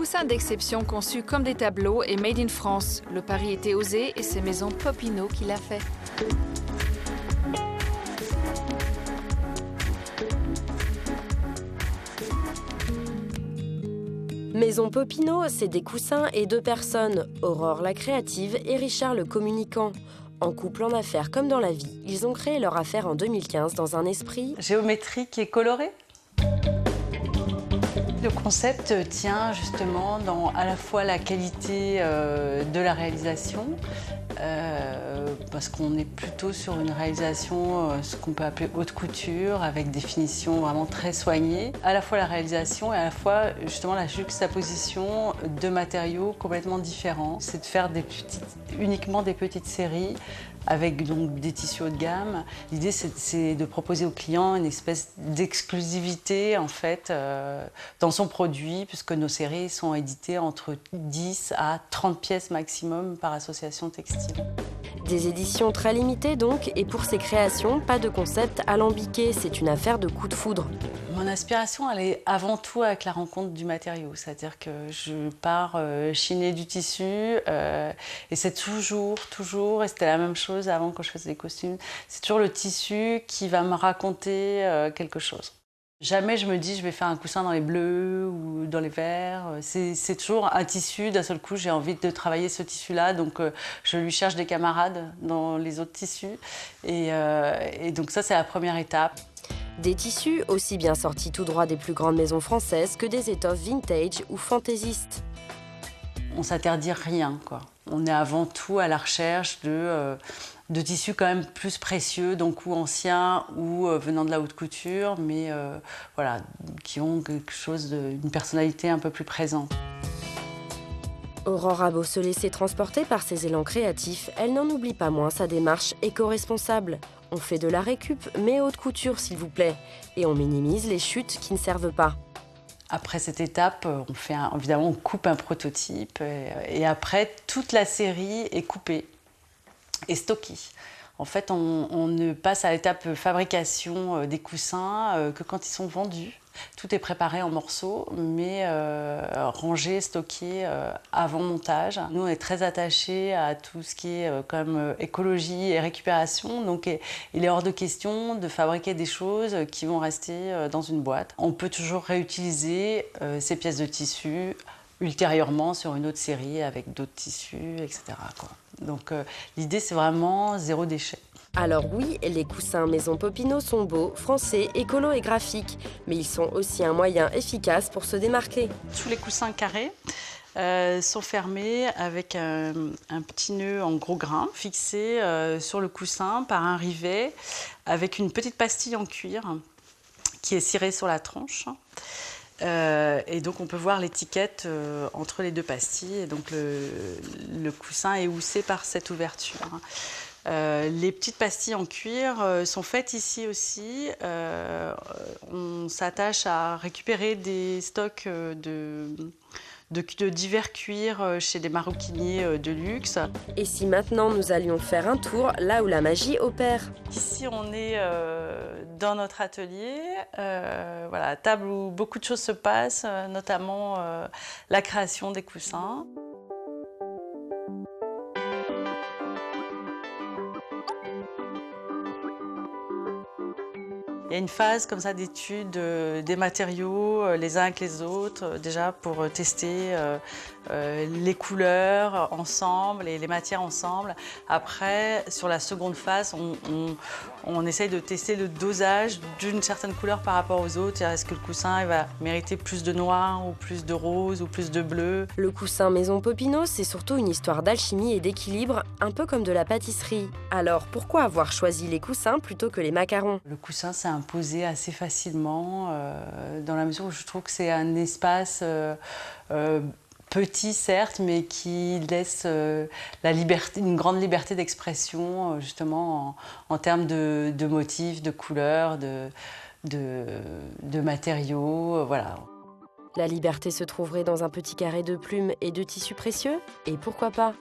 coussins d'exception conçus comme des tableaux et made in France. Le pari était osé et c'est Maison Popinot qui l'a fait. Maison Popinot, c'est des coussins et 2 personnes, Aurore la créative et Richard le communicant. En couple en affaires comme dans la vie, ils ont créé leur affaire en 2015 dans un esprit géométrique et coloré. Le concept tient justement dans à la fois la qualité de la réalisation, parce qu'on est plutôt sur une réalisation, ce qu'on peut appeler haute couture, avec des finitions vraiment très soignées. À la fois la réalisation et à la fois justement la juxtaposition de matériaux complètement différents. C'est de faire uniquement des petites séries avec donc des tissus haut de gamme. L'idée, c'est de proposer au client une espèce d'exclusivité en fait dans son produit, puisque nos séries sont éditées entre 10 à 30 pièces maximum par association textile. des éditions très limitées donc, et pour ces créations, pas de concept alambiqué, c'est une affaire de coup de foudre. Mon inspiration, elle est avant tout avec la rencontre du matériau, c'est-à-dire que je pars chiner du tissu et c'est toujours, et c'était la même chose avant quand je faisais des costumes, c'est toujours le tissu qui va me raconter quelque chose. Jamais je me dis je vais faire un coussin dans les bleus ou dans les verts. C'est toujours un tissu, d'un seul coup j'ai envie de travailler ce tissu-là, donc je lui cherche des camarades dans les autres tissus. Et donc ça c'est la première étape. Des tissus aussi bien sortis tout droit des plus grandes maisons françaises que des étoffes vintage ou fantaisistes. On s'interdit rien, quoi. On est avant tout à la recherche de tissus quand même plus précieux, donc ou anciens ou venant de la haute couture, mais voilà, qui ont quelque chose une personnalité un peu plus présente. Aurore a beau se laisser transporter par ses élans créatifs, elle n'en oublie pas moins sa démarche éco-responsable. On fait de la récup, mais haute couture s'il vous plaît, et on minimise les chutes qui ne servent pas. Après cette étape, évidemment, on coupe un prototype et après, toute la série est coupée et stockée. En fait, on ne passe à l'étape fabrication des coussins que quand ils sont vendus. Tout est préparé en morceaux, mais rangé, stocké avant montage. Nous, on est très attachés à tout ce qui est quand même écologie et récupération. Donc, il est hors de question de fabriquer des choses qui vont rester dans une boîte. On peut toujours réutiliser ces pièces de tissu ultérieurement sur une autre série avec d'autres tissus, etc., quoi. Donc, l'idée, c'est vraiment zéro déchet. Alors oui, les coussins Maison Popinot sont beaux, français, écolos et graphiques, mais ils sont aussi un moyen efficace pour se démarquer. Tous les coussins carrés sont fermés avec un petit nœud en gros grain fixé sur le coussin par un rivet avec une petite pastille en cuir qui est cirée sur la tranche. Et donc on peut voir l'étiquette entre les deux pastilles, et donc le coussin est houssé par cette ouverture. Les petites pastilles en cuir sont faites ici aussi. On s'attache à récupérer des stocks de divers cuirs chez des maroquiniers de luxe. Et si maintenant nous allions faire un tour là où la magie opère? Ici on est dans notre atelier, voilà, table où beaucoup de choses se passent, notamment la création des coussins. Il y a une phase comme ça d'étude des matériaux les uns avec les autres, déjà pour tester les couleurs ensemble et les matières ensemble. Après, sur la seconde phase, on essaye de tester le dosage d'une certaine couleur par rapport aux autres. Est-ce que le coussin il va mériter plus de noir ou plus de rose ou plus de bleu? Le coussin Maison Popinot, c'est surtout une histoire d'alchimie et d'équilibre, un peu comme de la pâtisserie. Alors pourquoi avoir choisi les coussins plutôt que les macarons? Le coussin s'est imposé assez facilement dans la mesure où je trouve que c'est un espace petit certes, mais qui laisse la liberté, une grande liberté d'expression justement en termes de motifs, de couleurs, de matériaux, voilà. La liberté se trouverait dans un petit carré de plumes et de tissus précieux? Et pourquoi pas?